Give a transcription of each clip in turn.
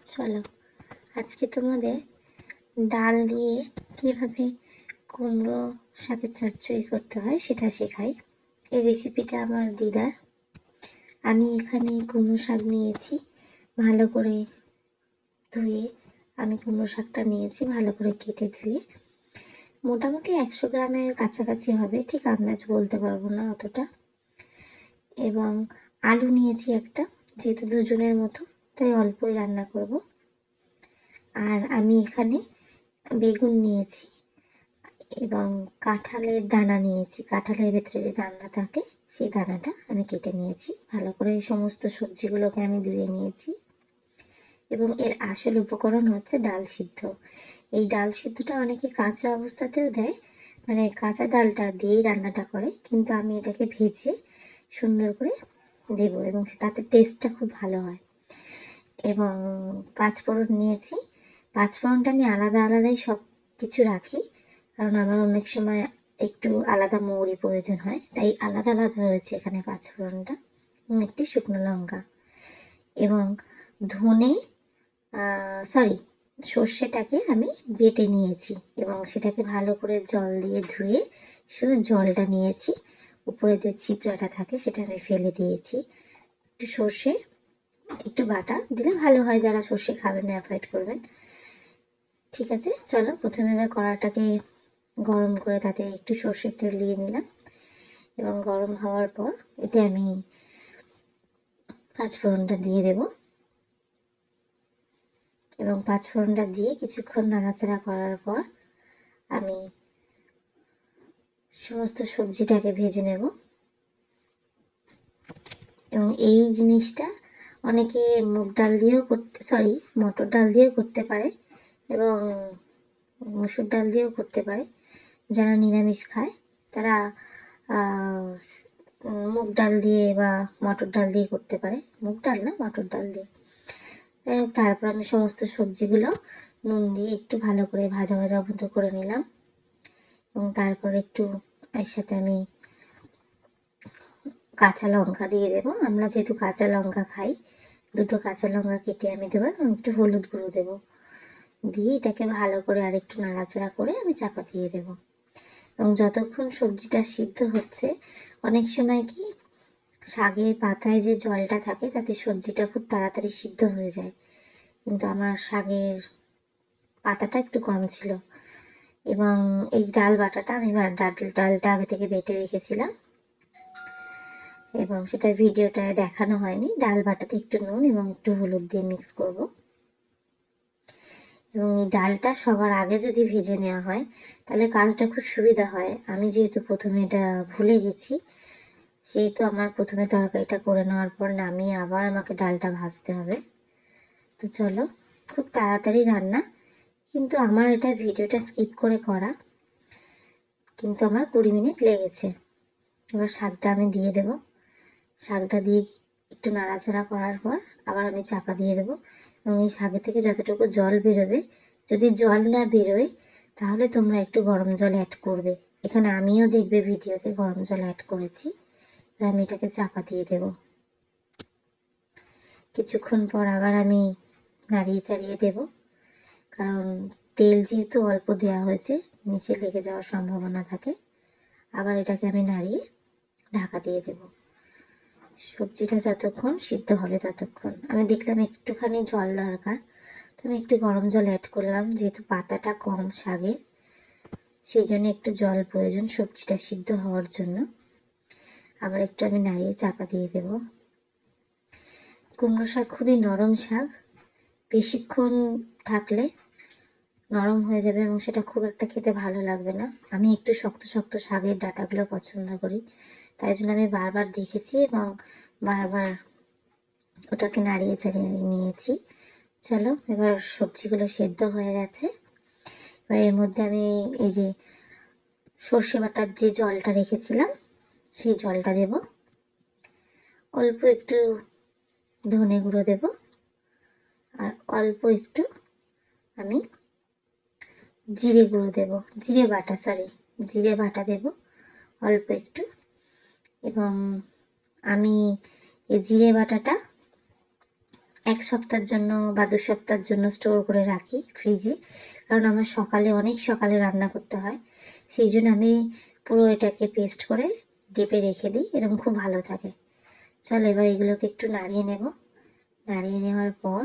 চলো আজকে তোমাদের ডাল দিয়ে কিভাবে কুমড়ো শাকের চচ্চড়ি করতে হয় সেটা শেখাই। এই রেসিপিটা আমার দিদার। আমি এখানে কুমড়ো শাক নিয়েছি, ভালো করে ধুয়ে আমি কুমড়ো শাকটা নিয়েছি ভালো করে কেটে ধুয়ে। মোটামুটি 100 গ্রামের কাছাকাছি হবে, ঠিক আন্দাজ বলতে পারবো না অতটা। এবং আলু নিয়েছি একটা, যেহেতু দুজনের মতো তাই অল্পই রান্না করব। আর আমি এখানে বেগুন নিয়েছি এবং কাঁঠালের দানা নিয়েছি। কাঁঠালের ভেতরে যে দানা থাকে সেই দানাটা আমি কেটে নিয়েছি। ভালো করে এই সমস্ত সবজিগুলোকে আমি ধুয়ে নিয়েছি। এবং এর আসল উপকরণ হচ্ছে ডাল সিদ্ধ। এই ডাল সিদ্ধটা অনেকে কাঁচা অবস্থাতেও দেয়, মানে কাঁচা ডালটা দিয়েই রান্নাটা করে, কিন্তু আমি এটাকে ভেজে সুন্দর করে দেবো এবং তাতে টেস্টটা খুব ভালো হয়। এবং 5 ফোড়ন নিয়েছি। 5 ফোড়নটা আমি আলাদা আলাদাই সব কিছু রাখি, কারণ আমার অনেক সময় একটু আলাদা মৌরি প্রয়োজন হয়, তাই আলাদা আলাদা রয়েছে এখানে 5 ফোড়নটা। এবং একটি শুকনো লঙ্কা এবং ধনে সর্ষেটাকে আমি বেটে নিয়েছি এবং সেটাকে ভালো করে জল দিয়ে ধুয়ে শুধু জলটা নিয়েছি। উপরে যে চিপড়াটা থাকে সেটা আমি ফেলে দিয়েছি। একটু সর্ষে একটু বাটা দিলে ভালো হয়, যারা সর্ষে খাবেন না অ্যাভয়েড করবেন। ঠিক আছে, চলো প্রথমে এবার কড়াটাকে গরম করে তাতে একটু সর্ষের তেল দিয়ে নিলাম এবং গরম হওয়ার পর এতে আমি 5 ফোড়নটা দিয়ে দেব এবং 5 ফোড়নটা দিয়ে কিছুক্ষণ নাড়াচাড়া করার পর আমি সমস্ত সবজিটাকে ভেজে নেব। এবং এই জিনিসটা অনেকে মুগ ডাল দিয়েও মটর ডাল দিয়েও করতে পারে এবং মসুর ডাল দিয়েও করতে পারে। যারা নিরামিষ খায় তারা মুগ ডাল দিয়ে বা মটর ডাল দিয়ে করতে পারে, মুগ ডাল না মটর ডাল দিয়ে। তারপর আমি সমস্ত সবজিগুলো নুন দিয়ে একটু ভালো করে ভাজা ভাজা মতো করে নিলাম এবং তারপর একটু এর সাথে আমি কাঁচা লঙ্কা দিয়ে দেবো। আমরা যেহেতু কাঁচা লঙ্কা খাই, 2টো কাঁচা লঙ্কা কেটে আমি দেবো এবং একটু হলুদ গুঁড়ো দেবো। দিয়ে এটাকে ভালো করে আর একটু নাড়াচাড়া করে আমি চাপা দিয়ে দেবো। এবং যতক্ষণ সবজিটা সিদ্ধ হচ্ছে, অনেক সময় কি শাকের পাতায় যে জলটা থাকে তাতে সবজিটা খুব তাড়াতাড়ি সিদ্ধ হয়ে যায়, কিন্তু আমার শাকের পাতাটা একটু কম ছিল। এবং এই ডাল বাটাটা আমি ডালটা আগে থেকে বেটে রেখেছিলাম এবং সেটা ভিডিওটায় দেখানো হয়নি। ডাল বাটাতে একটু নুন এবং একটু হলুদ দিয়ে মিক্স করব। এবং এই ডালটা সবার আগে যদি ভেজে নেওয়া হয় তাহলে কাজটা খুব সুবিধা হয়। আমি যেহেতু প্রথমে এটা ভুলে গেছি, সেহেতু আমার প্রথমে তরকারিটা করে নেওয়ার পর নামিয়ে আবার আমাকে ডালটা ভাজতে হবে। তো চলো, খুব তাড়াতাড়ি রান্না, কিন্তু আমার এটা ভিডিওটা স্কিপ করে করা, কিন্তু আমার 20 মিনিট লেগেছে। এবার শাকটা আমি দিয়ে দেব। শাকটা দিয়ে একটু নাড়াচাড়া করার পর আবার আমি চাপা দিয়ে দেবো এবং এই শাকের থেকে যতটুকু জল বেরোবে, যদি জল না বেরোয় তাহলে তোমরা একটু গরম জল অ্যাড করবে। এখানে আমিও দেখবে ভিডিওতে গরম জল অ্যাড করেছি। এবার আমি এটাকে চাপা দিয়ে দেব। কিছুক্ষণ পর আবার আমি নাড়িয়ে চাড়িয়ে দেব, কারণ তেল যেহেতু অল্প দেওয়া হয়েছে নিচে লেগে যাওয়ার সম্ভাবনা থাকে। আবার এটাকে আমি নাড়িয়ে ঢাকা দিয়ে দেব। সবজিটা যতক্ষণ সিদ্ধ হবে ততক্ষণ। আমি দেখলাম একটুখানি জল দরকার, তো আমি একটু গরম জল অ্যাড করলাম। যেহেতু পাতাটা কম শাকের, সেই জন্য একটু জল প্রয়োজন সবজিটা সিদ্ধ হওয়ার জন্য। আবার একটু আমি নাড়িয়ে চাপা দিয়ে দেব। কুমড়ো শাক খুবই নরম শাক, বেশিক্ষণ থাকলে নরম হয়ে যাবে এবং সেটা খুব একটা খেতে ভালো লাগবে না। আমি একটু শক্ত শক্ত শাকের ডাঁটাগুলো পছন্দ করি, তাই জন্য আমি বারবার দেখেছি এবং বারবার ওটাকে নাড়িয়ে চাড়িয়ে নিয়েছি। চলো, এবার সবজিগুলো সেদ্ধ হয়ে গেছে। এবার এর মধ্যে আমি এই যে সর্ষে বাটার যে জলটা রেখেছিলাম সেই জলটা দেব। অল্প একটু ধনে গুঁড়ো দেব আর অল্প একটু আমি জিরে গুঁড়ো দেব, জিরে বাটা দেব অল্প একটু। এবং আমি এই জিরে বাটাটা 1 সপ্তাহের জন্য বা 2 সপ্তাহের জন্য স্টোর করে রাখি ফ্রিজে, কারণ আমার সকালে অনেক সকালে রান্না করতে হয়। সেই জন্য আমি পুরো এটাকে পেস্ট করে ডিপে রেখে দিই, এরকম খুব ভালো থাকে। চলো এবার এগুলোকে একটু নাড়িয়ে নেব। নাড়িয়ে নেওয়ার পর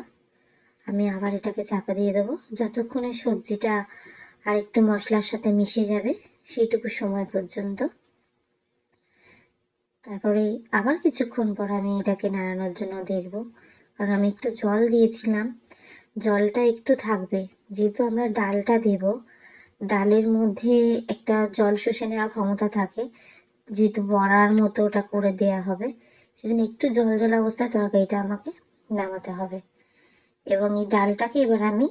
আমি আবার এটাকে চাপা দিয়ে দেবো যতক্ষণে সবজিটা আর একটু মশলার সাথে মিশে যাবে সেইটুকু সময় পর্যন্ত। তারপরে আবার কিছুক্ষণ পর আমি এটাকে নাড়ানোর জন্য দেখব, কারণ আমি একটু জল দিয়েছিলাম, জলটা একটু থাকবে, যেহেতু আমরা ডালটা দেব, ডালের মধ্যে একটা জল শুষে নেওয়ার ক্ষমতা থাকে, যেহেতু বড়ার মতো ওটা করে দেয়া হবে, সেজন্য একটু জল জল অবস্থায় তরকারিটা আমাকে নামাতে হবে। এবং এই ডালটাকে এবার আমি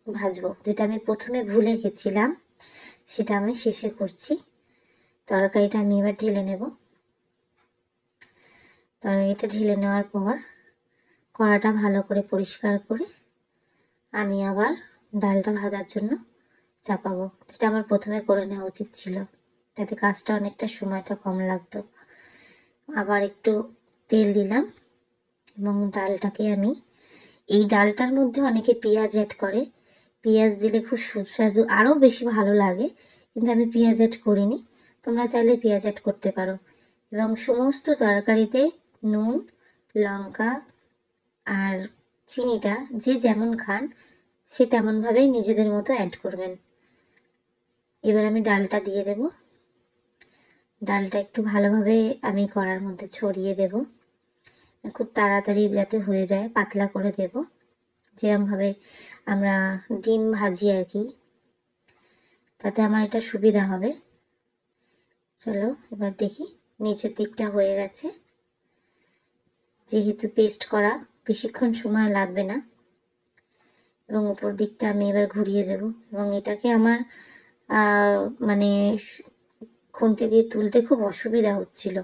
ভাজবো, যেটা আমি প্রথমে ভুলে গেছিলাম সেটা আমি শেষে করছি। তরকারিটা আমি এবার ঢেলে নেব। তরকারিটা ঢেলে নেওয়ার পর কড়াটা ভালো করে পরিষ্কার করে আমি আবার ডালটা ভাজার জন্য চাপাবো, যেটা আমার প্রথমে করে নেওয়া উচিত ছিল, তাতে কাজটা অনেকটা সময়টা কম লাগতো। আবার একটু তেল দিলাম এবং ডালটাকে আমি, এই ডালটার মধ্যে অনেকে পেঁয়াজ অ্যাড করে, পেঁয়াজ দিলে খুব সুস্বাদু আরও বেশি ভালো লাগে, কিন্তু আমি পেঁয়াজ অ্যাড করিনি, তোমরা চাইলে পেঁয়াজ অ্যাড করতে পারো। এবং সমস্ত তরকারিতে নুন, লঙ্কা আর চিনিটা যে যেমন খান সে তেমনভাবেই নিজেদের মতো অ্যাড করবেন। এবার আমি ডালটা দিয়ে দেব। ডালটা একটু ভালোভাবে আমি কড়ার মধ্যে ছড়িয়ে দেব, খুব তাড়াতাড়ি যাতে হয়ে যায়, পাতলা করে দেব, যেরকমভাবে আমরা ডিম ভাজি আর কি, তাতে আমার এটা সুবিধা হবে। চলো এবার দেখি, নিচের দিকটা হয়ে গেছে, যেহেতু পেস্ট করা বেশিক্ষণ সময় লাগবে না। এবং উপর দিকটা আমি এবার ঘুরিয়ে দেব এবং এটাকে আমার মানে খুন্তি দিয়ে তুলতে খুব অসুবিধা হচ্ছিল,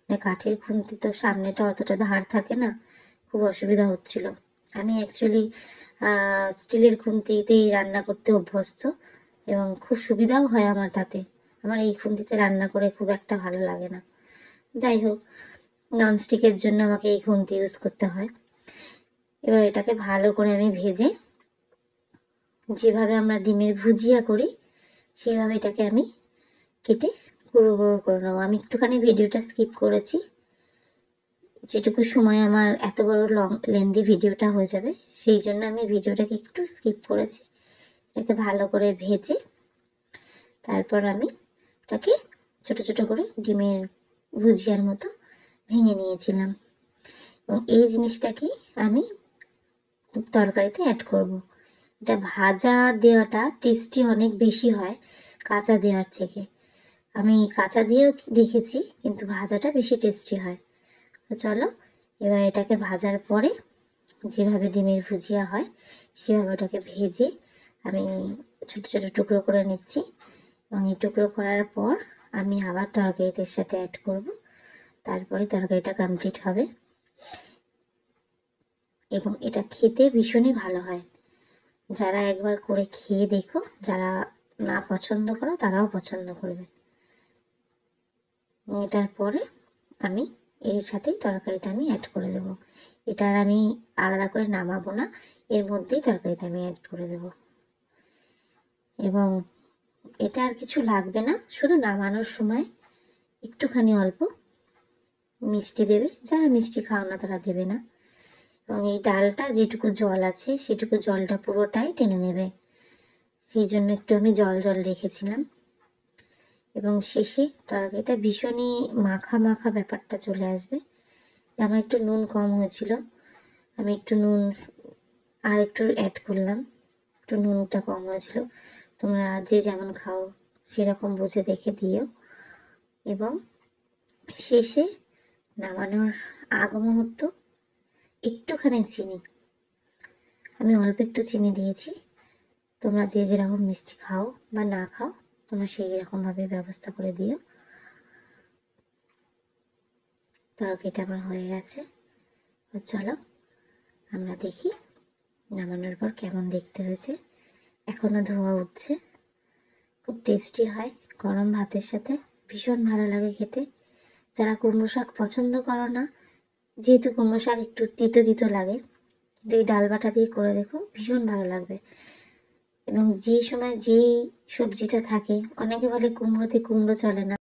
মানে কাঠের খুন্তি তো সামনেটা অতটা ধার থাকে না, খুব অসুবিধা হচ্ছিল। আমি অ্যাকচুয়ালি স্টিলের খুন্তিতেই রান্না করতে অভ্যস্ত এবং খুব সুবিধাও হয় আমার তাতে। আমার এই খুন্তিতে রান্না করে খুব একটা ভালো লাগে না। যাই হোক, ননস্টিকের জন্য আমাকে এই খুন্তি ইউজ করতে হয়। এবার এটাকে ভালো করে আমি ভেজে, যেভাবে আমরা ডিমের ভুজিয়া করি সেভাবে এটাকে আমি কেটে গুঁড়ো গুঁড়ো করে নেবো। আমি একটুখানি ভিডিওটা স্কিপ করেছি, যেটুকু সময় আমার এত বড় লেন্দি ভিডিওটা হয়ে যাবে, সেই জন্য আমি ভিডিওটাকে একটু স্কিপ করেছি। এটাকে ভালো করে ভেজে তারপর আমি এটাকে ছোট ছোট করে ডিমের ভুজিয়ার মতো ভেঙে নিয়েছিলাম এবং এই জিনিসটাকেই আমি তরকারিতে অ্যাড করব। এটা ভাজা দেওয়াটা টেস্টি অনেক বেশি হয় কাঁচা দেওয়ার থেকে। আমি কাঁচা দিয়েও দেখেছি, কিন্তু ভাজাটা বেশি টেস্টি হয়। তো চলো এবার এটাকে ভাজার পরে যেভাবে ডিমের ভুজিয়া হয় সেভাবে ওটাকে ভেজে আমি ছোট ছোট টুকরো করে নিচ্ছি এবং এই টুকরো করার পর আমি আবার তরকারিদের সাথে অ্যাড করব, তারপরে তরকারিটা কমপ্লিট হবে। এবং এটা খেতে ভীষণই ভালো হয়, যারা একবার করে খেয়ে দেখো, যারা না পছন্দ করো তারাও পছন্দ করবে। এটার পরে আমি এর সাথেই তরকারিটা আমি অ্যাড করে দেবো। এটা আর আমি আলাদা করে নামাবো না, এর মধ্যেই তরকারিটা আমি অ্যাড করে দেব। এবং এটা আর কিছু লাগবে না, শুধু নামানোর সময় একটুখানি অল্প মিষ্টি দেবে, যারা মিষ্টি খাও না তারা দেবে না। এবং এই ডালটা যেটুকু জল আছে সেটুকু জলটা পুরোটাই টেনে নেবে, সেই জন্য একটু আমি জল জল রেখেছিলাম। এবং শেষে তরকারিটা ভীষণই মাখা মাখা ব্যাপারটা চলে আসবে। আমার একটু নুন কম হয়েছিল, আমি একটু নুন আর একটু অ্যাড করলাম, একটু নুনটা কম হয়েছিল, তোমরা যে যেমন খাও সেরকম বুঝে দেখে দিও। এবং শেষে নামানোর আগ মুহূর্ত একটুখানি চিনি, আমি অল্প একটু চিনি দিয়েছি, তোমরা যে যেরকম মিষ্টি খাও বা না খাও তোমরা সেই রকমভাবে ব্যবস্থা করে দিও। তরকারিটা আমার হয়ে গেছে, চলো আমরা দেখি নামানোর পর কেমন দেখতে হয়েছে। এখনও ধোয়া উঠছে, খুব টেস্টি হয়, গরম ভাতের সাথে ভীষণ ভালো লাগে খেতে। যারা কুমড়ো শাক পছন্দ করো না, যেহেতু কুমড়ো শাক একটু তিতো তিতো লাগে, এই ডাল বাটা দিয়ে করে দেখো, ভীষণ ভালো লাগবে। এবং যে সময় যেই সবজিটা থাকে, অনেকে বলে কুমড়োতে কুমড়ো চলে না,